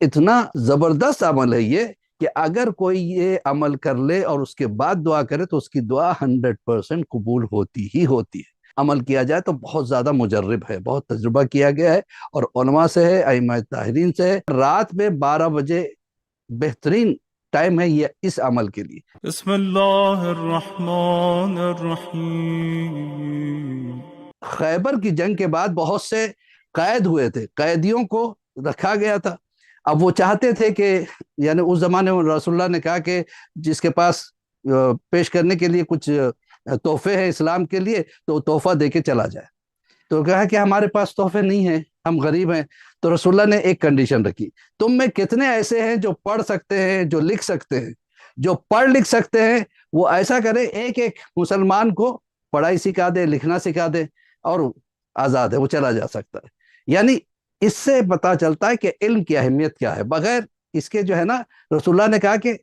اتنا زبردست عمل ہے یہ کہ اگر کوئی یہ عمل کر لے اور اس کے بعد دعا کرے تو اس کی دعا 100% قبول ہوتی ہی ہوتی ہے۔ عمل کیا جائے تو بہت زیادہ مجرب ہے، بہت تجربہ کیا گیا ہے، اور علماء سے ہے، ائمہ طاہرین سے ہے۔ رات میں 12 بجے بہترین ٹائم ہے یہ اس عمل کے لیے۔ بسم اللہ الرحمن الرحیم۔ خیبر کی جنگ کے بعد بہت سے قید ہوئے تھے، قیدیوں کو رکھا گیا تھا۔ اب وہ چاہتے تھے کہ یعنی اس زمانے میں رسول اللہ نے کہا کہ جس کے پاس پیش کرنے کے لیے کچھ تحفے ہیں اسلام کے لیے تو تحفہ دے کے چلا جائے۔ تو کہا کہ ہمارے پاس تحفے نہیں ہیں، ہم غریب ہیں۔ تو رسول اللہ نے ایک کنڈیشن رکھی، تم میں کتنے ایسے ہیں جو پڑھ سکتے ہیں، جو لکھ سکتے ہیں؟ جو پڑھ لکھ سکتے ہیں وہ ایسا کرے ایک ایک مسلمان کو پڑھائی سکھا دے، لکھنا سکھا دے، اور آزاد ہے، وہ چلا جا سکتا ہے۔ یعنی اس سے پتا چلتا ہے کہ علم کی اہمیت کیا ہے۔ بغیر اس کے جو ہے نا، رسول اللہ نے کہا کہ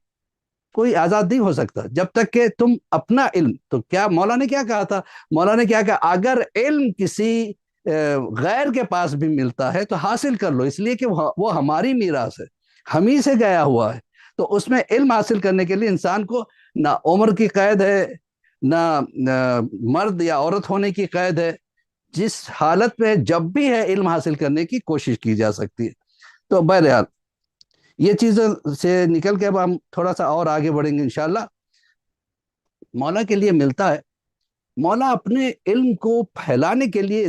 کوئی آزاد نہیں ہو سکتا جب تک کہ تم اپنا علم، تو کیا مولا نے کیا کہا تھا؟ مولا نے کیا کہا، اگر علم کسی غیر کے پاس بھی ملتا ہے تو حاصل کر لو، اس لیے کہ وہ ہماری میراث ہے، ہم ہی سے گیا ہوا ہے۔ تو اس میں علم حاصل کرنے کے لیے انسان کو نہ عمر کی قید ہے، نہ مرد یا عورت ہونے کی قید ہے، جس حالت میں جب بھی ہے علم حاصل کرنے کی کوشش کی جا سکتی ہے۔ تو بہرحال یہ چیزوں سے نکل کے اب ہم تھوڑا سا اور آگے بڑھیں گے انشاءاللہ۔ مولا کے لیے ملتا ہے، مولا اپنے علم کو پھیلانے کے لیے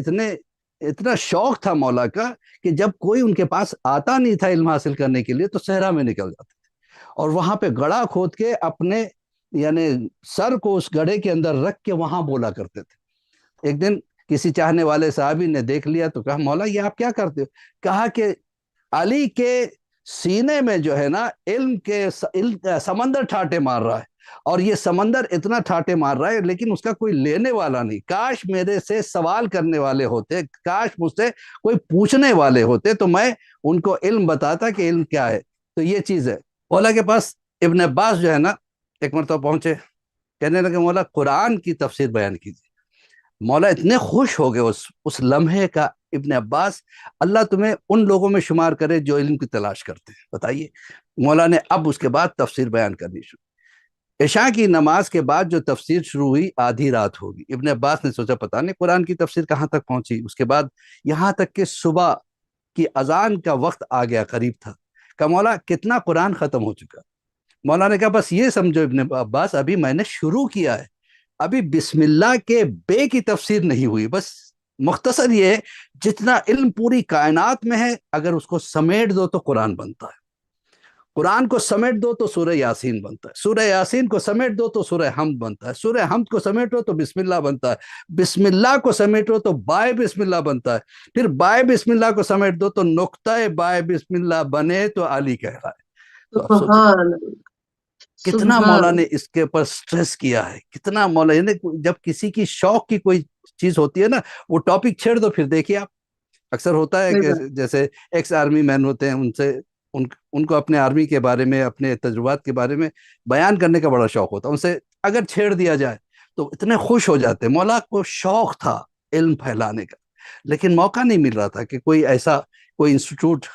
اتنا شوق تھا مولا کا کہ جب کوئی ان کے پاس آتا نہیں تھا علم حاصل کرنے کے لیے تو صحرا میں نکل جاتے تھے، اور وہاں پہ گڑھا کھود کے اپنے یعنی سر کو اس گڑھے کے اندر رکھ کے وہاں بولا کرتے تھے۔ ایک دن کسی چاہنے والے صحابی نے دیکھ لیا تو کہا، مولا یہ آپ کیا کرتے ہو؟ کہا کہ علی کے سینے میں جو ہے نا علم کے سمندر ٹھاٹے مار رہا ہے، اور یہ سمندر اتنا ٹھاٹے مار رہا ہے لیکن اس کا کوئی لینے والا نہیں۔ کاش میرے سے سوال کرنے والے ہوتے، کاش مجھ سے کوئی پوچھنے والے ہوتے تو میں ان کو علم بتاتا کہ علم کیا ہے۔ تو یہ چیز ہے۔ مولا کے پاس ابن عباس جو ہے نا ایک مرتبہ پہنچے، کہنے لگے مولا قرآن کی تفسیر بیان کیجیے۔ مولا اتنے خوش ہو گئے اس لمحے کا، ابن عباس اللہ تمہیں ان لوگوں میں شمار کرے جو علم کی تلاش کرتے ہیں۔ بتائیے، مولا نے اب اس کے بعد تفسیر بیان کرنی شروع۔ عشاء کی نماز کے بعد جو تفسیر شروع ہوئی آدھی رات ہوگی۔ ابن عباس نے سوچا پتہ نہیں قرآن کی تفسیر کہاں تک پہنچی۔ اس کے بعد یہاں تک کہ صبح کی اذان کا وقت آ گیا، قریب تھا۔ کہ مولا کتنا قرآن ختم ہو چکا؟ مولا نے کہا بس یہ سمجھو ابن عباس، ابھی میں نے شروع کیا ہے، ابھی بسم اللہ کے بے کی تفسیر نہیں ہوئی۔ بس مختصر یہ ہے، جتنا علم پوری کائنات میں ہے اگر اس کو سمیٹ دو تو قرآن بنتا ہے، قرآن کو سمیٹ دو تو سورہ یاسین بنتا ہے، سورہ یاسین کو سمیٹ دو تو سورہ حمد بنتا ہے، سورہ حمد کو سمیٹو تو بسم اللہ بنتا ہے، بسم اللہ کو سمیٹو تو بائے بسم اللہ بنتا ہے، پھر بائے بسم اللہ کو سمیٹ دو تو نقطہ بائے بسم اللہ بنے تو علی کہلائے۔ تو اب سوچیں سبحان اللہ، کتنا سبحان مولا اللہ۔ نے اس کے اوپر سٹریس کیا ہے، کتنا مولا، یعنی جب کسی کی شوق کی کوئی چیز ہوتی ہے نا، وہ ٹاپک چھیڑ دو، پھر دیکھیے آپ اکثر ہوتا ہے صحیح کہ بات۔ جیسے ایکس آرمی مین ہوتے ہیں، ان کو اپنے آرمی کے بارے میں، اپنے تجربات کے بارے میں بیان کرنے کا بڑا شوق ہوتا ہے، ان سے اگر چھیڑ دیا جائے تو اتنے خوش ہو جاتے ہیں۔ مولا کو شوق تھا علم پھیلانے کا، لیکن موقع نہیں مل رہا تھا کہ کوئی ایسا کوئی انسٹیٹیوٹ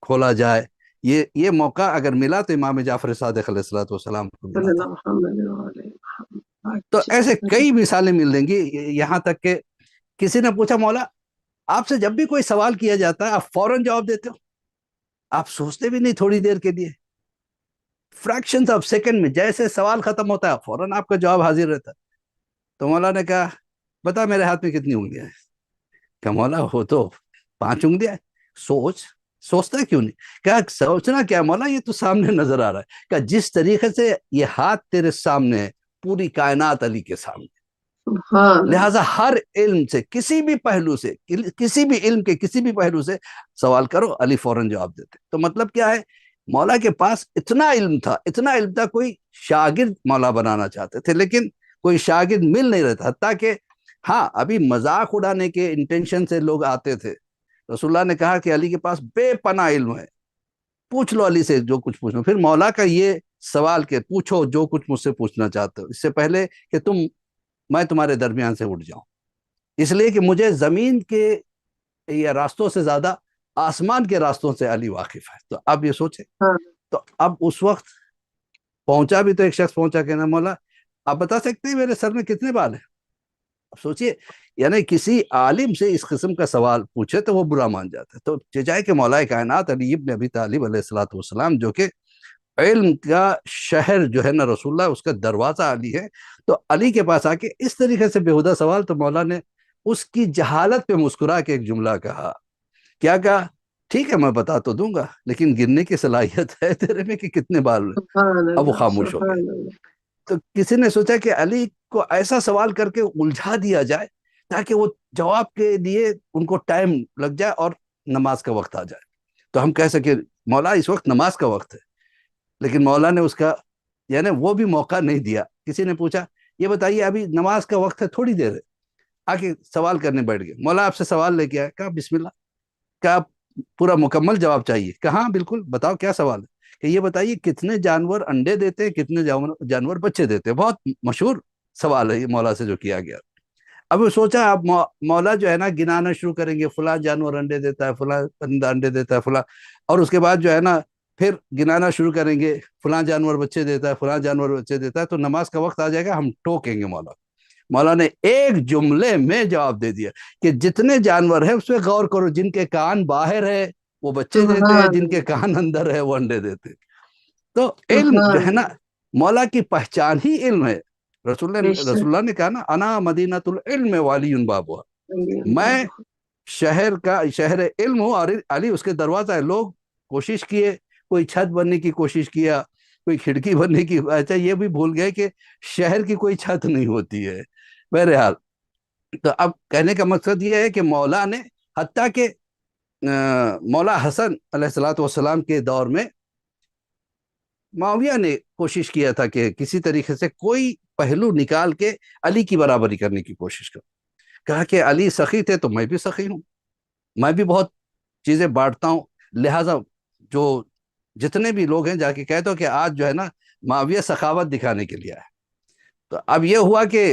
کھولا جائے۔ یہ موقع اگر ملا تو امام جعفر صادق علیہ الصلوۃ والسلام کو صلی ملا تھا۔ اللہ محمد علیہ محمد۔ تو اچھا ایسے اچھا۔ کئی مثالیں مل دیں گی، یہاں تک کہ کسی نے پوچھا مولا آپ سے جب بھی کوئی سوال کیا جاتا ہے آپ فوراً جواب دیتے ہو؟ آپ سوچتے بھی نہیں تھوڑی دیر کے لیے؟ فریکشنز آف سیکنڈ میں جیسے سوال ختم ہوتا ہے فوراً آپ کا جواب حاضر رہتا ہے۔ تو مولا نے کہا بتا میرے ہاتھ میں کتنی انگلیاں ہیں؟ کہ مولا ہو تو 5 انگلیاں ہیں۔ سوچتا کیوں نہیں؟ کہا سوچنا کیا مولا، یہ تو سامنے نظر آ رہا ہے۔ کہ جس طریقے سے یہ ہاتھ تیرے سامنے ہے، پوری کائنات علی کے سامنے، سبحان اللہ۔ لہٰذا ہر علم سے کسی بھی پہلو سے، کسی بھی علم کے کسی بھی پہلو سے سوال کرو، علی فوراً جواب دیتے۔ تو مطلب کیا ہے، مولا کے پاس اتنا علم تھا، کوئی شاگرد مولا بنانا چاہتے تھے لیکن کوئی شاگرد مل نہیں رہتا، حتیٰ کہ ہاں ابھی مذاق اڑانے کے انٹینشن سے لوگ آتے تھے۔ رسول اللہ نے کہا کہ علی کے پاس بے پناہ علم ہے، پوچھ لو علی سے جو کچھ پوچھنا۔ پھر مولا کا یہ سوال کہ پوچھو جو کچھ مجھ سے پوچھنا چاہتے ہو، اس سے پہلے کہ میں تمہارے درمیان سے اٹھ جاؤں، اس لیے کہ مجھے زمین کے یا راستوں سے زیادہ آسمان کے راستوں سے علی واقف ہے. تو اب یہ سوچے. ہاں تو اب اس وقت پہنچا بھی تو ایک شخص پہنچا کہ نا مولا آپ بتا سکتے ہیں میرے سر میں کتنے بال ہیں؟ اب سوچئے، یعنی کسی عالم سے اس قسم کا سوال پوچھے تو وہ برا مان جاتا ہے. تو چچائے کہ مولا کائنات علی ابن ابی طالب علیہ الصلوۃ والسلام جو کہ علم کا شہر جو ہے نا رسول اللہ، اس کا دروازہ علی ہے، تو علی کے پاس آ کے اس طریقے سے بےہودہ سوال، تو مولا نے اس کی جہالت پہ مسکرا کے ایک جملہ کہا. کیا کہا؟ ٹھیک ہے میں بتا تو دوں گا، لیکن گننے کی صلاحیت ہے تیرے میں کہ کتنے بال ہوئے؟ سبحان اب وہ اللہ خاموش ہو گئے. سبحان اللہ. تو کسی نے سوچا کہ علی کو ایسا سوال کر کے الجھا دیا جائے تاکہ وہ جواب کے لیے ان کو ٹائم لگ جائے اور نماز کا وقت آ جائے. تو ہم کہہ سکے مولا اس وقت نماز کا وقت ہے، لیکن مولا نے اس کا یعنی وہ بھی موقع نہیں دیا. کسی نے پوچھا یہ بتائیے ابھی نماز کا وقت ہے، تھوڑی دیر ہے، آ کے سوال کرنے بیٹھ گئے. مولا آپ سے سوال لے کے آئے، کہا بسم اللہ. کہا پورا مکمل جواب چاہیے؟ کہاں بالکل، بتاؤ کیا سوال ہے. کہ یہ بتائیے کتنے جانور انڈے دیتے ہیں، کتنے جانور بچے دیتے ہیں. بہت مشہور سوال ہے یہ مولا سے جو کیا گیا. اب وہ سوچا اب مولا جو ہے نا گنانا شروع کریں گے، فلاں جانور انڈے دیتا ہے، فلاں پرندہ انڈے دیتا ہے، فلاں، اور اس کے بعد جو ہے نا پھر گنانا شروع کریں گے، فلاں جانور بچے دیتا ہے، فلاں جانور بچے دیتا ہے. تو نماز کا وقت آ جائے گا، ہم ٹوکیں گے مولا. مولا نے ایک جملے میں جواب دے دیا کہ جتنے جانور ہیں اس پہ غور کرو، جن کے کان باہر ہے وہ بچے دیتے ہیں، سبحان جن کے اللہ کان اندر ہے وہ انڈے دیتے ہیں. تو علم جو سبحان ہے نا اللہ. مولا کی پہچان ہی علم ہے. رسول بے اللہ شک. نے کہا نا انا مدینۃ العلم والی بابا، میں شہر علم ہوں اور علی اس کے دروازہ ہے. لوگ کوشش کیے، کوئی چھت بننے کی کوشش کیا، کوئی کھڑکی بننے کی، اچھا یہ بھی بھول گئے کہ شہر کی کوئی چھت نہیں ہوتی ہے. بہرحال تو اب کہنے کا مقصد یہ ہے کہ مولا نے حتیٰ کہ مولا حسن علیہ الصلوۃ والسلام کے دور میں معاویہ نے کوشش کیا تھا کہ کسی طریقے سے کوئی پہلو نکال کے علی کی برابری کرنے کی کوشش کرو. کہا کہ علی سخی تھے تو میں بھی سخی ہوں، میں بھی بہت چیزیں بانٹتا ہوں، لہٰذا جو جتنے بھی لوگ ہیں جا کے کہہ دو کہ آج جو ہے نا معاویہ سخاوت دکھانے کے لیے آئے. تو اب یہ ہوا کہ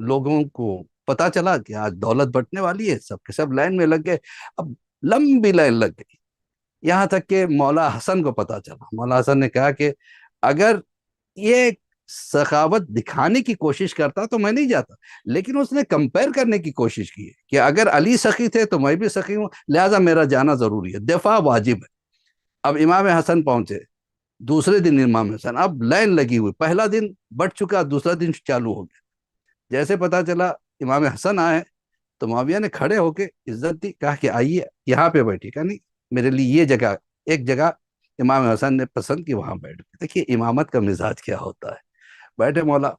لوگوں کو پتا چلا کہ آج دولت بٹنے والی ہے، سب کے سب لائن میں لگ گئے. اب لمبی لائن لگ گئی، یہاں تک کہ مولا حسن کو پتا چلا. مولا حسن نے کہا کہ اگر یہ سخاوت دکھانے کی کوشش کرتا تو میں نہیں جاتا، لیکن اس نے کمپیر کرنے کی کوشش کی ہے کہ اگر علی سخی تھے تو میں بھی سخی ہوں، لہٰذا میرا جانا ضروری ہے، دفاع واجب ہے. اب امام حسن پہنچے، دوسرے دن امام حسن، اب لائن لگی ہوئی، پہلا دن بٹ چکا، دوسرا دن چالو ہو گیا. جیسے پتا چلا امام حسن آئے تو معاویہ نے کھڑے ہو کے عزت دی، کہا کہ آئیے یہاں پہ بیٹھی. کہا نہیں، میرے لیے یہ جگہ، ایک جگہ امام حسن نے پسند کی، وہاں بیٹھ گئے. دیکھیے امامت کا مزاج کیا ہوتا ہے. بیٹھے مولا،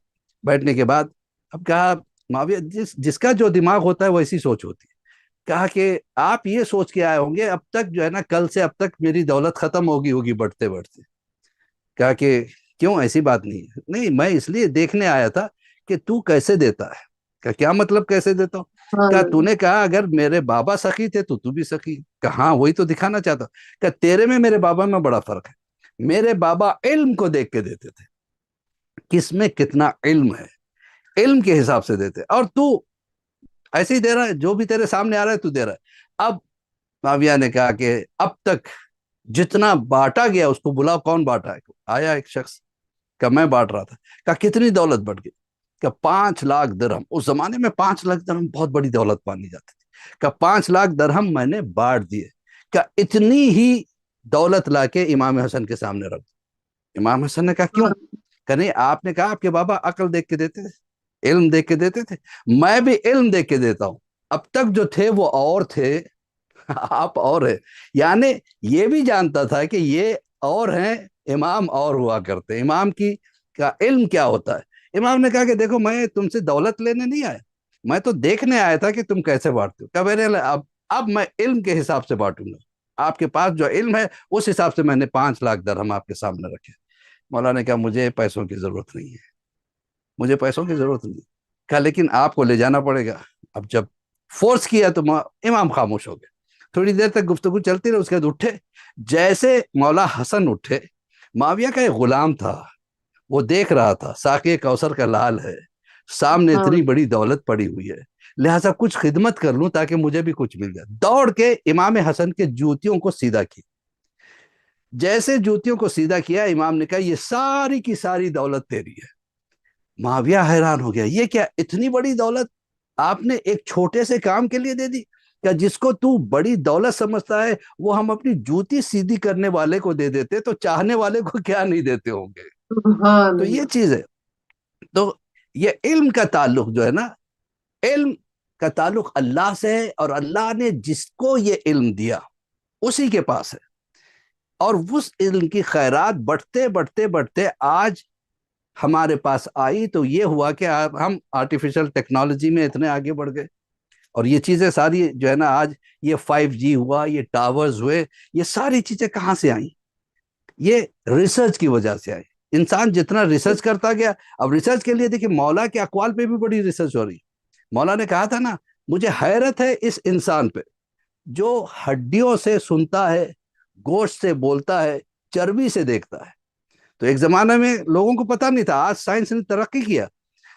بیٹھنے کے بعد اب کہا معاویہ جس کا جو دماغ ہوتا ہے ویسی سوچ ہوتی ہے. کہا کہ آپ یہ سوچ کے آئے ہوں گے اب تک جو ہے نا کل سے اب تک میری دولت ختم ہوگی بڑھتے بڑھتے. کہا کہ کیوں، ایسی بات نہیں ہے. نہیں میں اس لیے دیکھنے آیا تھا کہ تو کیسے دیتا ہے. کہا کیا مطلب کیسے دیتا ہوں؟ سبحان کہا تو اللہ. نے کہا اگر میرے بابا سخی تھے تو بھی سخی. کہا ہاں وہی تو دکھانا چاہتا. کہ تیرے میں میرے بابا میں بڑا فرق ہے. میرے بابا علم کو دیکھ کے دیتے تھے، کس میں کتنا علم ہے، علم کے حساب سے دیتے، اور تو ایسے ہی دے رہا ہے، جو بھی تیرے سامنے آ رہا ہے تو دے رہا ہے. اب معاویہ نے کہا کہ اب تک جتنا بانٹا گیا اس کو بلاؤ، کون بانٹا ہے. آیا ایک شخص، کہ میں بانٹ رہا تھا. کہا کتنی دولت بڑھ گئی؟ کہ 5,00,000 درہم. اس زمانے میں 5,00,000 درہم بہت بڑی دولت مانی جاتی تھی. کہ 5,00,000 درہم میں نے بانٹ دیے. کہ اتنی ہی دولت لا کے امام حسن کے سامنے رکھ دی. امام حسن نے کہا کیوں؟ کہ نہیں آپ نے کہا آپ کے بابا عقل دیکھ کے دیتے تھے، علم دیکھ کے دیتے تھے، میں بھی علم دیکھ کے دیتا ہوں. اب تک جو تھے وہ اور تھے، آپ اور ہے. یعنی یہ بھی جانتا تھا کہ یہ اور ہیں، امام اور ہوا کرتے. امام کی کا علم کیا ہوتا ہے. امام نے کہا کہ دیکھو میں تم سے دولت لینے نہیں آیا، میں تو دیکھنے آیا تھا کہ تم کیسے بانٹتے ہو. کہ اب میں علم کے حساب سے بانٹوں گا، آپ کے پاس جو علم ہے اس حساب سے میں نے 5,00,000 درہم آپ کے سامنے رکھے. مولا نے کہا مجھے پیسوں کی ضرورت نہیں ہے، مجھے پیسوں کی ضرورت نہیں. کہا لیکن آپ کو لے جانا پڑے گا. اب جب فورس کیا تو امام خاموش ہو گئے. تھوڑی دیر تک گفتگو چلتی رہی، اس کے بعد اٹھے. جیسے مولا حسن اٹھے، معاویہ کا ایک غلام تھا، وہ دیکھ رہا تھا ساقی کوثر کا لال ہے، سامنے اتنی بڑی دولت پڑی ہوئی ہے، لہٰذا کچھ خدمت کر لوں تاکہ مجھے بھی کچھ مل جائے. دوڑ کے امام حسن کے جوتیوں کو سیدھا کی. جیسے جوتیوں کو سیدھا کیا امام نے کہا یہ ساری کی ساری دولت تیری ہے. معاویہ حیران ہو گیا, یہ کیا اتنی بڑی دولت آپ نے ایک چھوٹے سے کام کے لیے دے دی؟ کہ جس کو تو بڑی دولت سمجھتا ہے وہ ہم اپنی جوتی سیدھی کرنے والے کو دے دیتے تو چاہنے والے کو کیا نہیں دیتے ہوں گے. سبحان تو یہ اللہ. چیز ہے. تو یہ علم کا تعلق جو ہے نا, علم کا تعلق اللہ سے ہے, اور اللہ نے جس کو یہ علم دیا اسی کے پاس ہے. اور اس علم کی خیرات بڑھتے بڑھتے بڑھتے آج ہمارے پاس آئی, تو یہ ہوا کہ ہم آرٹیفیشل ٹیکنالوجی میں اتنے آگے بڑھ گئے. اور یہ چیزیں ساری جو ہے نا, آج یہ 5G ہوا, یہ ٹاورز ہوئے, یہ ساری چیزیں کہاں سے آئیں؟ یہ ریسرچ کی وجہ سے آئی. انسان جتنا ریسرچ کرتا گیا, اب ریسرچ کے لیے دیکھیں مولا کے اقوال پہ بھی بڑی ریسرچ ہو رہی. مولا نے کہا تھا نا, مجھے حیرت ہے اس انسان پہ جو ہڈیوں سے سنتا ہے, گوشت سے بولتا ہے, چربی سے دیکھتا ہے. تو ایک زمانہ میں لوگوں کو پتا نہیں تھا, آج سائنس نے ترقی کیا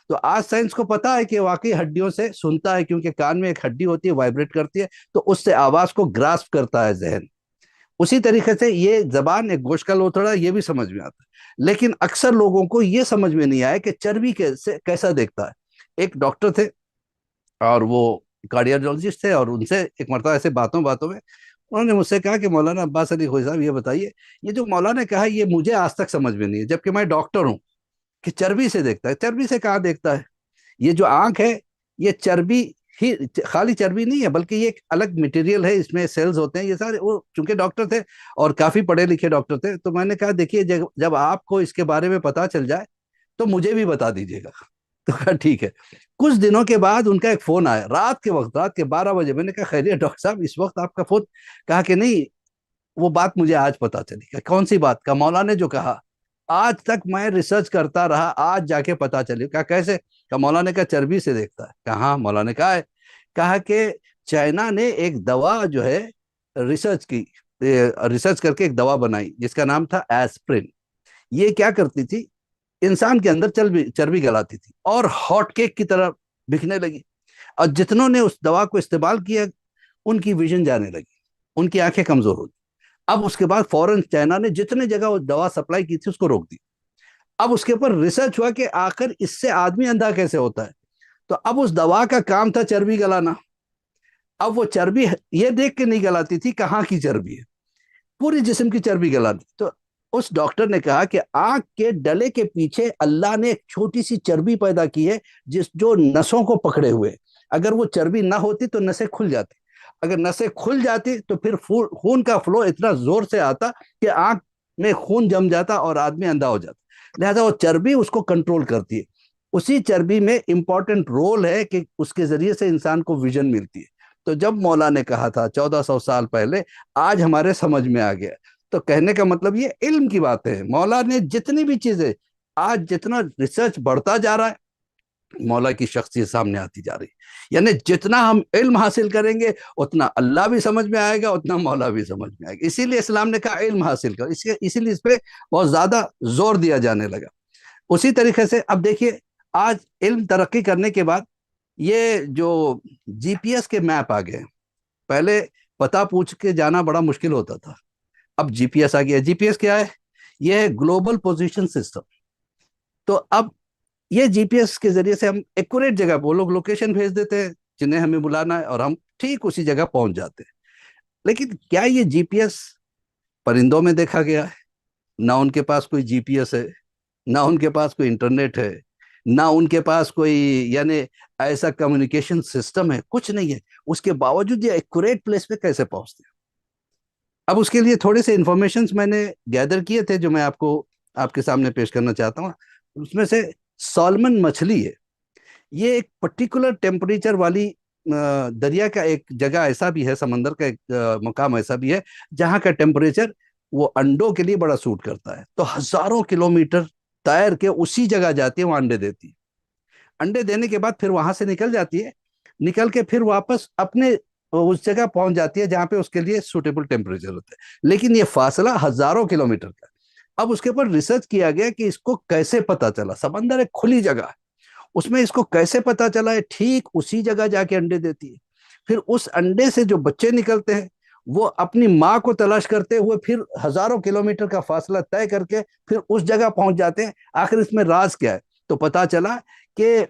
تو آج سائنس کو پتا ہے کہ واقعی ہڈیوں سے سنتا ہے, کیونکہ کان میں ایک ہڈی ہوتی ہے, وائبریٹ کرتی ہے, تو اس سے آواز کو گراسپ کرتا ہے ذہن. اسی طریقے سے یہ زبان ایک گوشت کا لوتھڑا, یہ بھی سمجھ میں آتا ہے, لیکن اکثر لوگوں کو یہ سمجھ میں نہیں آیا کہ چربی کیسا دیکھتا ہے. ایک ڈاکٹر تھے اور وہ کارڈیالوجسٹ تھے, اور ان سے ایک مرتبہ ایسے باتوں میں انہوں نے مجھ سے کہا کہ مولانا عباس علی خوئی صاحب یہ بتائیے, یہ جو مولانا نے کہا یہ مجھے آج تک سمجھ میں نہیں ہے, جبکہ میں ڈاکٹر ہوں, کہ چربی سے دیکھتا ہے. چربی سے کہاں دیکھتا ہے؟ یہ جو آنکھ ہے یہ چربی ہی, خالی چربی نہیں ہے بلکہ یہ ایک الگ مٹیریل ہے, اس میں سیلز ہوتے ہیں یہ سارے. وہ چونکہ ڈاکٹر تھے اور کافی پڑھے لکھے ڈاکٹر تھے, تو میں نے کہا دیکھیے جب آپ کو اس کے بارے میں پتا چل جائے تو مجھے بھی بتا دیجیے گا. تو کہا ٹھیک ہے. کچھ دنوں کے بعد ان کا ایک فون آیا رات کے وقت, رات کے 12 بجے. میں نے کہا خیریت ڈاکٹر صاحب اس وقت آپ کا فون؟ کہا کہ نہیں, وہ بات مجھے آج پتا چلی. کہ کون سی بات؟ کا مولا نے جو کہا آج تک میں ریسرچ کرتا رہا, آج جا کے پتا چلی. کہا کیسے؟ کہ مولا نے کہا چربی سے دیکھتا ہے. کہا مولا نے کہا ہے. کہا کہ چائنا نے ایک دوا جو ہے ریسرچ کی, ریسرچ کر کے ایک دوا بنائی جس کا نام تھا ایسپرین. یہ کیا کرتی تھی, انسان کے اندر چربی گلاتی تھی اور ہاٹ کیک کی طرح بکنے لگی. اور جتنوں نے اس دوا کو استعمال کیا ان کی ویژن جانے لگی, ان کی آنکھیں کمزور ہو گئی. اب اس کے بعد فوراً چائنا نے جتنے جگہ وہ دوا سپلائی کی تھی اس کو روک دی. اب اس کے اوپر ریسرچ ہوا کہ آخر اس سے آدمی اندھا کیسے ہوتا ہے. تو اب اس دوا کا کام تھا چربی گلانا. اب وہ چربی یہ دیکھ کے نہیں گلاتی تھی کہاں کی چربی ہے, پوری جسم کی چربی گلانی. تو اس ڈاکٹر نے کہا کہ آنکھ کے ڈلے کے پیچھے اللہ نے ایک چھوٹی سی چربی پیدا کی ہے جو نسوں کو پکڑے ہوئے. اگر وہ چربی نہ ہوتی تو نسیں کھل جاتی, اگر نسیں کھل جاتی تو پھر خون کا فلو اتنا زور سے آتا کہ آنکھ میں خون جم جاتا اور آدمی اندھا ہو جاتا. لہذا وہ چربی اس کو کنٹرول کرتی ہے. اسی چربی میں امپورٹنٹ رول ہے کہ اس کے ذریعے سے انسان کو ویژن ملتی ہے. تو جب مولا نے کہا تھا 1400 سال پہلے, آج ہمارے سمجھ میں آ گیا. تو کہنے کا مطلب یہ علم کی بات ہے. مولا نے جتنی بھی چیزیں, آج جتنا ریسرچ بڑھتا جا رہا ہے مولا کی شخصیت سامنے آتی جا رہی ہے. یعنی جتنا ہم علم حاصل کریں گے اتنا اللہ بھی سمجھ میں آئے گا, اتنا مولا بھی سمجھ میں آئے گا. اسی لیے اسلام نے کہا علم حاصل کر, اسی لیے اس پہ بہت زیادہ زور دیا جانے لگا. اسی طریقے سے اب دیکھیے آج علم ترقی کرنے کے بعد یہ جو جی پی ایس کے میپ آ گئے. پہلے پتہ پوچھ کے جانا بڑا مشکل ہوتا تھا, اب جی پی ایس آ گیا. جی پی ایس کیا ہے؟ یہ ہے گلوبل پوزیشن سسٹم. تو اب یہ جی پی ایس کے ذریعے سے ہم ایکوریٹ جگہ, وہ لوگ لوکیشن بھیج دیتے ہیں جنہیں ہمیں بلانا ہے اور ہم ٹھیک اسی جگہ پہنچ جاتے ہیں. لیکن کیا یہ جی پی ایس پرندوں میں دیکھا گیا ہے؟ نہ ان کے پاس کوئی جی پی ایس ہے, نہ ان کے پاس کوئی انٹرنیٹ ہے, نہ ان کے پاس کوئی یعنی ایسا کمیونیکیشن سسٹم ہے, کچھ نہیں ہے. اس کے باوجود یہ ایکوریٹ پلیس پہ کیسے پہنچتے ہیں؟ اب اس کے لیے تھوڑے سے انفارمیشنز میں نے گیدر کیے تھے جو میں آپ کے سامنے پیش کرنا چاہتا ہوں. اس میں سے سالمن مچھلی ہے, یہ ایک پرٹیکولر ٹیمپریچر والی دریا کا ایک جگہ ایسا بھی ہے, سمندر کا ایک مقام ایسا بھی ہے جہاں کا ٹیمپریچر وہ انڈوں کے لیے بڑا سوٹ کرتا ہے. تو ہزاروں کلومیٹر تیر کے اسی جگہ جاتی ہے, وہ انڈے دیتی ہے. انڈے دینے کے بعد پھر وہاں سے نکل جاتی ہے, نکل کے پھر واپس اپنے اس جگہ پہنچ جاتی ہے جہاں پہ اس کے لیے سوٹیبل ٹیمپریچر ہوتا ہے. لیکن یہ فاصلہ ہزاروں کلومیٹر کا. اب اس کے اوپر ریسرچ کیا گیا کہ اس کو کیسے پتا چلا. سمندر ایک کھلی جگہ ہے, اس میں اس کو کیسے پتا چلا ہے؟ ٹھیک اسی جگہ جا کے انڈے دیتی ہے. پھر اس انڈے سے جو بچے نکلتے ہیں وہ اپنی ماں کو تلاش کرتے ہوئے پھر ہزاروں کلومیٹر کا فاصلہ طے کر کے پھر اس جگہ پہنچ جاتے ہیں. آخر اس میں راز کیا ہے؟ تو پتا چلا کہ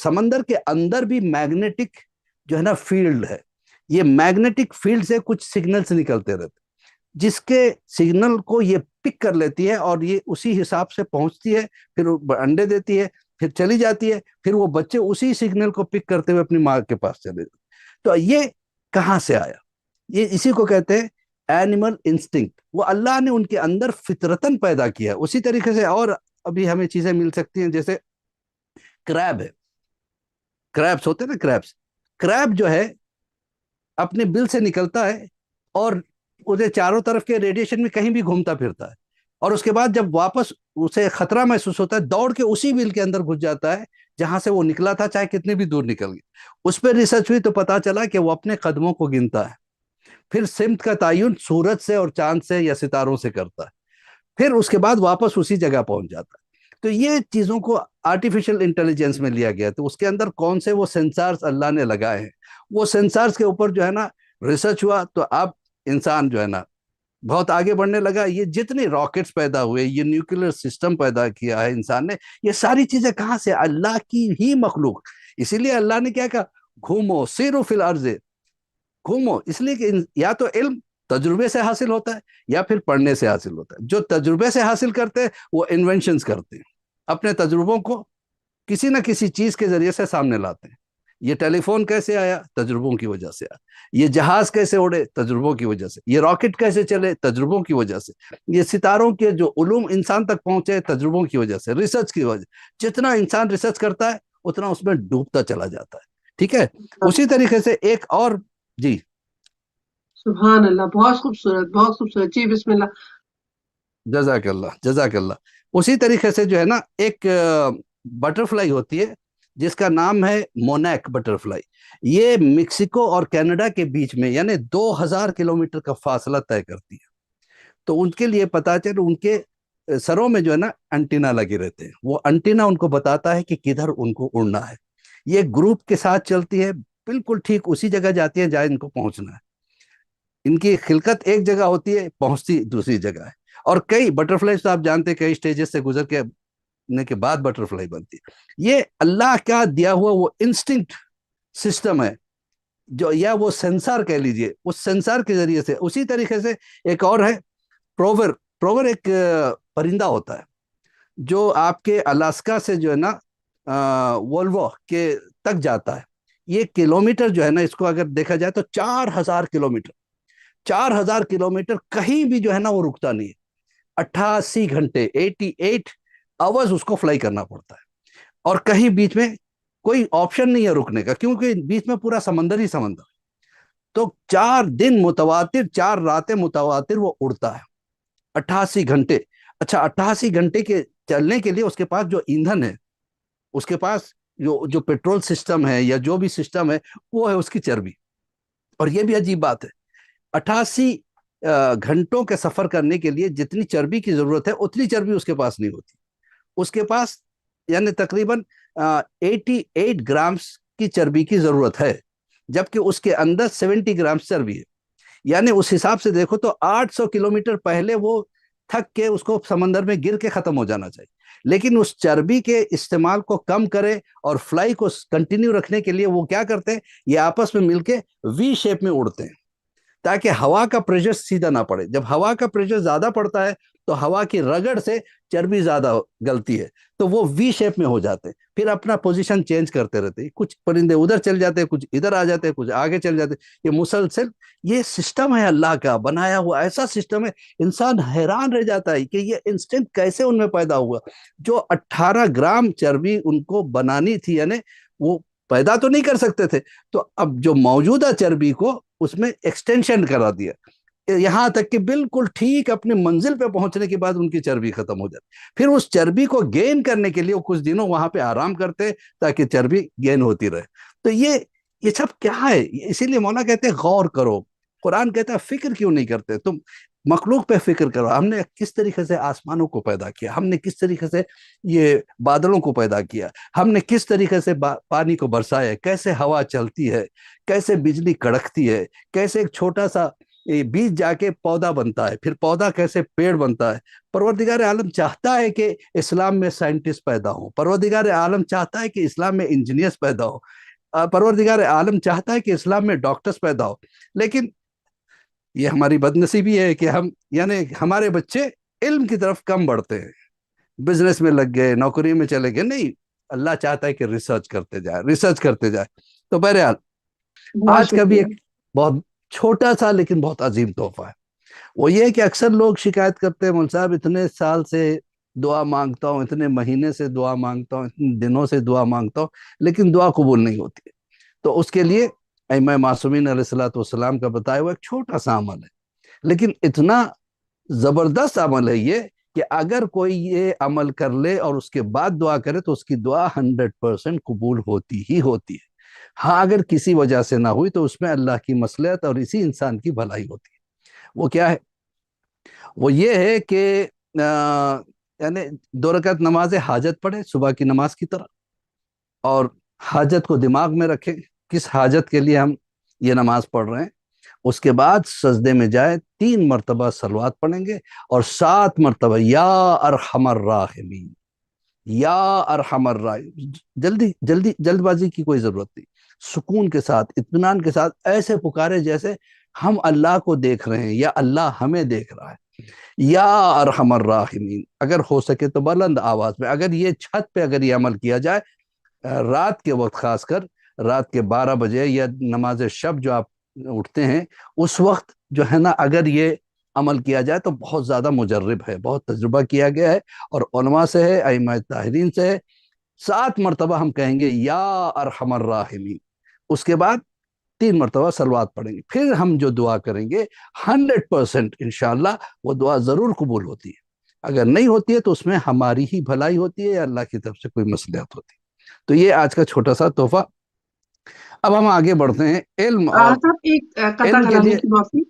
سمندر کے اندر بھی میگنیٹک جو ہے نا فیلڈ ہے. یہ میگنیٹک فیلڈ سے کچھ سگنلز نکلتے رہتے جس کے سگنل کو یہ پک کر لیتی ہے اور یہ اسی حساب سے پہنچتی ہے, پھر انڈے دیتی ہے, پھر چلی جاتی ہے, پھر وہ بچے اسی سگنل کو پک کرتے ہوئے اپنی ماں کے پاس چلے جاتے. تو یہ کہاں سے آیا؟ یہ اسی کو کہتے ہیں اینیمل انسٹنکٹ. وہ اللہ نے ان کے اندر فطرتاً پیدا کیا. اسی طریقے سے اور ابھی ہمیں چیزیں مل سکتی ہیں, جیسے کریب ہے, کریبس ہوتے ہیں نا, کریب جو ہے اپنے بل سے نکلتا ہے اور اسے چاروں طرف کے ریڈیشن میں کہیں بھی گھومتا پھرتا ہے, اور اس کے بعد جب واپس اسے خطرہ محسوس ہوتا ہے دوڑ کے اسی بل کے اندر گھس جاتا ہے جہاں سے وہ نکلا تھا, چاہے کتنی بھی دور نکل گئی. اس پہ ریسرچ ہوئی تو پتا چلا کہ وہ اپنے قدموں کو گنتا ہے, پھر سمت کا تعین سورج سے اور چاند سے یا ستاروں سے کرتا ہے, پھر اس کے بعد واپس اسی جگہ پہنچ جاتا ہے. تو یہ چیزوں کو آرٹیفیشل انٹیلیجنس میں لیا گیا. تو اس کے اندر کون سے وہ سینسارز اللہ نے لگائے ہیں, وہ سینسارز کے اوپر جو ہے نا ریسرچ ہوا, تو اب انسان جو ہے نا بہت آگے بڑھنے لگا. یہ جتنی راکٹس پیدا ہوئے, یہ نیوکلیر سسٹم پیدا کیا ہے انسان نے, یہ ساری چیزیں کہاں سے؟ اللہ کی ہی مخلوق. اسی لیے اللہ نے کیا کہا, گھومو سیرو فی الارض, گھومو. اس لیے کہ یا تو علم تجربے سے حاصل ہوتا ہے یا پھر پڑھنے سے حاصل ہوتا ہے. جو تجربے سے حاصل کرتے ہیں وہ انوینشنز کرتے ہیں, اپنے تجربوں کو کسی نہ کسی چیز کے ذریعے سے سامنے لاتے ہیں. یہ ٹیلی فون کیسے آیا؟ تجربوں کی وجہ سے آیا. یہ جہاز کیسے اڑے؟ تجربوں کی وجہ سے. یہ راکٹ کیسے چلے؟ تجربوں کی وجہ سے. یہ ستاروں کے جو علوم انسان تک پہنچے, تجربوں کی وجہ سے, ریسرچ کی وجہ. جتنا انسان ریسرچ کرتا ہے اتنا اس میں ڈوبتا چلا جاتا ہے. ٹھیک ہے, اسی طریقے سے ایک اور, جی سبحان اللہ, بہت خوبصورت, بہت خوبصورت. جی بسم اللہ. جزاک اللہ, جزاک اللہ. اسی طریقے سے جو ہے نا ایک بٹر فلائی ہوتی ہے جس کا نام ہے مونیک بٹر فلائی. یہ میکسیکو اور کینیڈا کے بیچ میں یعنی 2000 کلومیٹر کا فاصلہ طے کرتی ہے. تو ان کے لیے پتا چل, ان کے سروں میں جو ہے نا انٹینا لگے رہتے ہیں. وہ انٹینا ان کو بتاتا ہے کہ کدھر ان کو اڑنا ہے. یہ گروپ کے ساتھ چلتی ہے, بالکل ٹھیک اسی جگہ جاتی ہے جہاں ان کو پہنچنا ہے. ان کی خلقت ایک جگہ ہوتی ہے, پہنچتی دوسری جگہ ہے. اور کئی بٹر فلائی تو آپ جانتے ہیں کئی سٹیجز سے گزر کے بعد بٹر فلائی بنتی ہے. یہ اللہ کا دیا ہوا وہ انسٹنکٹ سسٹم ہے, جو یا وہ سینسار کہہ لیجئے, اس سینسار کے ذریعے سے. اسی طریقے سے ایک اور ہے پروور ایک پرندہ ہوتا ہے جو آپ کے الاسکا سے جو ہے نا وولوو کے تک جاتا ہے. یہ کلومیٹر جو ہے نا, اس کو اگر دیکھا جائے تو 4000 کلومیٹر, 4000 کلومیٹر کہیں بھی جو ہے نا وہ رکتا نہیں ہے. 88 گھنٹے 88 آورز اس کو فلائی کرنا پڑتا ہے, اور کہیں بیچ میں کوئی آپشن نہیں ہے رکنے کا, کیونکہ بیچ میں پورا سمندر ہی سمندر. تو 4 دن متواتر, 4 راتیں متواتر وہ اڑتا ہے 88 گھنٹے. اچھا, 88 گھنٹے کے چلنے کے لیے اس کے پاس جو ایندھن ہے, اس کے پاس جو پیٹرول سسٹم ہے یا جو بھی سسٹم ہے, وہ ہے اس کی چربی. اور یہ بھی عجیب بات ہے, 88 گھنٹوں کے سفر کرنے کے لیے جتنی چربی کی ضرورت ہے اتنی چربی اس کے پاس نہیں ہوتی. اس کے پاس یعنی تقریباً 88 گرامز کی چربی کی ضرورت ہے, جبکہ اس کے اندر 70 گرامز چربی ہے. یعنی اس حساب سے دیکھو تو 800 کلومیٹر پہلے وہ تھک کے اس کو سمندر میں گر کے ختم ہو جانا چاہیے. لیکن اس چربی کے استعمال کو کم کرے اور فلائی کو کنٹینیو رکھنے کے لیے وہ کیا کرتے ہیں, یہ آپس میں مل کے وی شیپ میں اڑتے ہیں تاکہ ہوا کا پریشر سیدھا نہ پڑے. جب ہوا کا پریشر زیادہ پڑتا ہے تو ہوا کی رگڑ سے چربی زیادہ گلتی ہے, تو وہ وی شیپ میں ہو جاتے ہیں. پھر اپنا پوزیشن چینج کرتے رہتے ہیں, کچھ پرندے ادھر چل جاتے ہیں, کچھ ادھر آ جاتے ہیں, کچھ آگے چل جاتے ہیں. یہ مسلسل یہ سسٹم ہے اللہ کا بنایا ہوا, ایسا سسٹم ہے انسان حیران رہ جاتا ہے کہ یہ انسٹنکٹ کیسے ان میں پیدا ہوا. جو 18 گرام چربی ان کو بنانی تھی, یعنی وہ پیدا تو نہیں کر سکتے تھے, تو اب جو موجودہ چربی کو اس میں ایکسٹینشن کرا دیا, یہاں تک کہ بالکل ٹھیک اپنی منزل پہ پہنچنے کے بعد ان کی چربی ختم ہو جاتی. پھر اس چربی کو گین کرنے کے لیے وہ کچھ دنوں وہاں پہ آرام کرتے تاکہ چربی گین ہوتی رہے. تو یہ سب کیا ہے؟ اسی لیے مولا کہتے ہیں غور کرو, قرآن کہتا ہے فکر کیوں نہیں کرتے تم؟ مخلوق پہ فکر کرو. ہم نے کس طریقے سے آسمانوں کو پیدا کیا, ہم نے کس طریقے سے یہ بادلوں کو پیدا کیا, ہم نے کس طریقے سے پانی کو برسایا, کیسے ہوا چلتی ہے, کیسے بجلی کڑکتی ہے, کیسے ایک چھوٹا سا بیج جا کے پودا بنتا ہے, پھر پودا کیسے پیڑ بنتا ہے. پروردگار عالم چاہتا ہے کہ اسلام میں سائنٹسٹ پیدا ہو, پروردگار عالم چاہتا ہے کہ اسلام میں انجینئرز پیدا ہو, پروردگار عالم چاہتا ہے کہ اسلام میں ڈاکٹرز پیدا ہو. لیکن یہ ہماری بد نصیبی ہے کہ ہم یعنی ہمارے بچے علم کی طرف کم بڑھتے ہیں, بزنس میں لگ گئے, نوکری میں چلے گئے. نہیں, اللہ چاہتا ہے کہ ریسرچ کرتے جائے. تو بہرحال بہت آج کا بھی شکریہ. ایک بہت چھوٹا سا لیکن بہت عظیم تحفہ ہے. وہ یہ ہے کہ اکثر لوگ شکایت کرتے ہیں, مول صاحب اتنے سال سے دعا مانگتا ہوں, اتنے مہینے سے دعا مانگتا ہوں, اتنے دنوں سے دعا مانگتا ہوں, لیکن دعا قبول نہیں ہوتی ہے. تو اس کے لیے ائمہ معصومین علیہ الصلوۃ والسلام کا بتایا ہوا ایک چھوٹا سا عمل ہے, لیکن اتنا زبردست عمل ہے یہ کہ اگر کوئی یہ عمل کر لے اور اس کے بعد دعا کرے تو اس کی دعا 100% قبول ہوتی ہی ہوتی ہے. ہاں, اگر کسی وجہ سے نہ ہوئی تو اس میں اللہ کی مصلحت اور اسی انسان کی بھلائی ہوتی ہے. وہ کیا ہے؟ وہ یہ ہے کہ یعنی 2 رکعت نماز حاجت پڑھے صبح کی نماز کی طرح, اور حاجت کو دماغ میں رکھیں کس حاجت کے لیے ہم یہ نماز پڑھ رہے ہیں. اس کے بعد سجدے میں جائے, 3 مرتبہ صلوات پڑھیں گے, اور 7 مرتبہ یا ارحم الراحمین, یا ارحم الراحمین. جلد بازی کی کوئی ضرورت نہیں, سکون کے ساتھ, اطمینان کے ساتھ ایسے پکارے جیسے ہم اللہ کو دیکھ رہے ہیں یا اللہ ہمیں دیکھ رہا ہے. یا ارحم الراحمین. اگر ہو سکے تو بلند آواز میں, اگر یہ چھت پہ اگر یہ عمل کیا جائے رات کے وقت, خاص کر رات کے 12 بجے یا نماز شب جو آپ اٹھتے ہیں اس وقت جو ہے نا, اگر یہ عمل کیا جائے تو بہت زیادہ مجرب ہے, بہت تجربہ کیا گیا ہے اور علماء سے ہے, ائمہ طاہرین سے ہے. 7 مرتبہ ہم کہیں گے یا ارحم الراحمین, اس کے بعد 3 مرتبہ صلوات پڑھیں گے, پھر ہم جو دعا کریں گے 100% انشاءاللہ وہ دعا ضرور قبول ہوتی ہے. اگر نہیں ہوتی ہے تو اس میں ہماری ہی بھلائی ہوتی ہے یا اللہ کی طرف سے کوئی مصلحت ہوتی ہے. تو یہ آج کا چھوٹا سا تحفہ. اب ہم آگے بڑھتے ہیں علم اور صاحب ایک قطع علم کے کلامی لیے. کی معافی،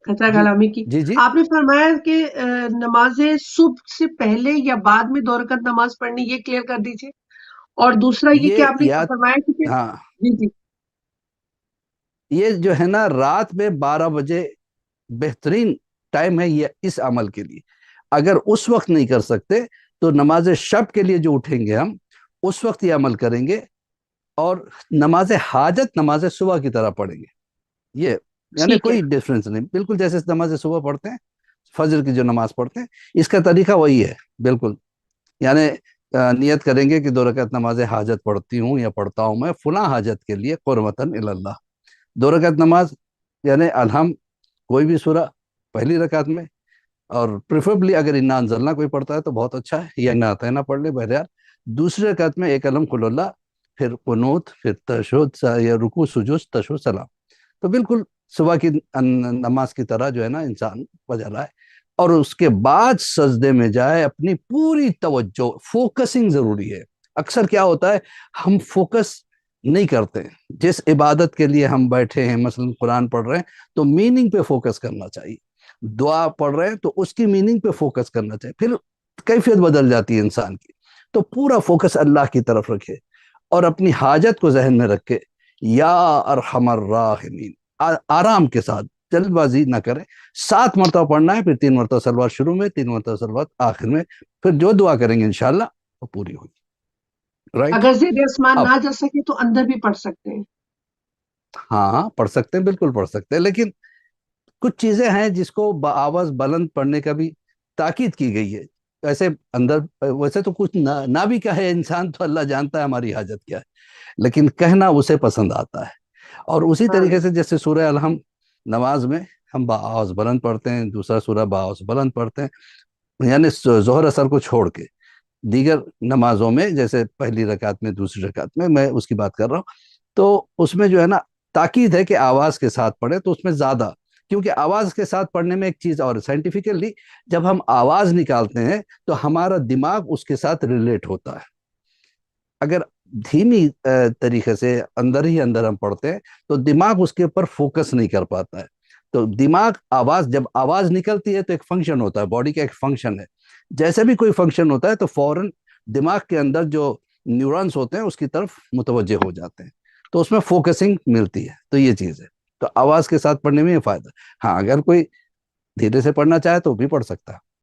قطع جی کلامی کی. جی جی آپ نے فرمایا کہ نماز صبح سے پہلے یا بعد میں 2 رکعت نماز پڑھنی، یہ کلیئر کر دیجیے. اور دوسرا یہ کہ یہ آپ نے یاد, فرمایا کہ ہاں, جی جی یہ جو ہے نا رات میں 12 بجے بہترین ٹائم ہے یہ اس عمل کے لیے. اگر اس وقت نہیں کر سکتے تو نماز شب کے لیے جو اٹھیں گے ہم اس وقت یہ عمل کریں گے, اور نماز حاجت نماز صبح کی طرح پڑھیں گے. یہ یعنی ٹھیک ہے. کوئی ڈفرنس نہیں, بالکل جیسے نماز صبح پڑھتے ہیں, فجر کی جو نماز پڑھتے ہیں, اس کا طریقہ وہی ہے بالکل. یعنی نیت کریں گے کہ 2 رکعت نماز حاجت پڑھتی ہوں یا پڑھتا ہوں میں فلاں حاجت کے لیے قربتاً اللہ. 2 رکعت نماز یعنی الحم کوئی بھی سورہ پہلی رکعت میں, اور پریفربلی اگر انا انزلنا کوئی پڑھتا ہے تو بہت اچھا ہے, یا انا اعطینا پڑھ لے. بہرحال دوسری رکعت میں 1 الحم قل اللہ, پھر قنوت, پھر تشہد یا رکوع سجود تشہد سلام. تو بالکل صبح کی نماز کی طرح جو ہے نا انسان پڑھ رہا ہے, اور اس کے بعد سجدے میں جائے. اپنی پوری توجہ, فوکسنگ ضروری ہے. اکثر کیا ہوتا ہے ہم فوکس نہیں کرتے. جس عبادت کے لیے ہم بیٹھے ہیں, مثلا قرآن پڑھ رہے ہیں تو میننگ پہ فوکس کرنا چاہیے, دعا پڑھ رہے ہیں تو اس کی میننگ پہ فوکس کرنا چاہیے, پھر کیفیت بدل جاتی ہے انسان کی. تو پورا فوکس اللہ کی طرف رکھے اور اپنی حاجت کو ذہن میں رکھے, یا ارحم الراحمین, آرام کے ساتھ, جلد بازی نہ کرے. 7 مرتبہ پڑھنا ہے, پھر 3 مرتبہ صلوات شروع میں, 3 مرتبہ صلوات آخر میں, پھر جو دعا کریں گے انشاءاللہ وہ پوری ہوگی. رائٹ. اگر زیر آسمان اب نہ جا سکے تو اندر بھی پڑھ سکتے ہیں. ہاں پڑھ سکتے ہیں, بالکل پڑھ سکتے ہیں, لیکن کچھ چیزیں ہیں جس کو بآواز بلند پڑھنے کا بھی تاکید کی گئی ہے. ایسے اندر ویسے تو کچھ نہ بھی کہے انسان تو اللہ جانتا ہے ہماری حاجت کیا ہے, لیکن کہنا اسے پسند آتا ہے. اور اسی ہاں طریقے سے جیسے سورہ الحم نماز میں ہم بآواز بلند پڑھتے ہیں, دوسرا سورہ بآواز بلند پڑھتے ہیں, یعنی ظہر اثر کو چھوڑ کے. دیگر نمازوں میں جیسے پہلی رکعت میں, دوسری رکعت میں اس کی بات کر رہا ہوں, تو اس میں جو ہے نا تاکید ہے کہ آواز کے ساتھ پڑھے, تو اس میں زیادہ, کیونکہ آواز کے ساتھ پڑھنے میں ایک چیز اور سائنٹیفکلی جب ہم آواز نکالتے ہیں تو ہمارا دماغ اس کے ساتھ ریلیٹ ہوتا ہے. اگر دھیمی طریقے سے اندر ہی اندر ہم پڑھتے ہیں تو دماغ اس کے اوپر فوکس نہیں کر پاتا ہے. تو دماغ آواز، جب آواز نکلتی ہے تو ایک فنکشن ہوتا ہے، باڈی کا ایک فنکشن ہے، جیسے بھی کوئی فنکشن ہوتا ہے تو فوراً دماغ کے اندر جو نیورونز ہوتے ہیں اس کی طرف متوجہ ہو جاتے ہیں، تو اس میں فوکسنگ ملتی ہے، تو یہ چیز ہے، تو آواز کے ساتھ پڑھنے میں یہ فائدہ. ہاں اگر کوئی دھیرے سے پڑھنا چاہے تو بھی پڑھ سکتا ہے.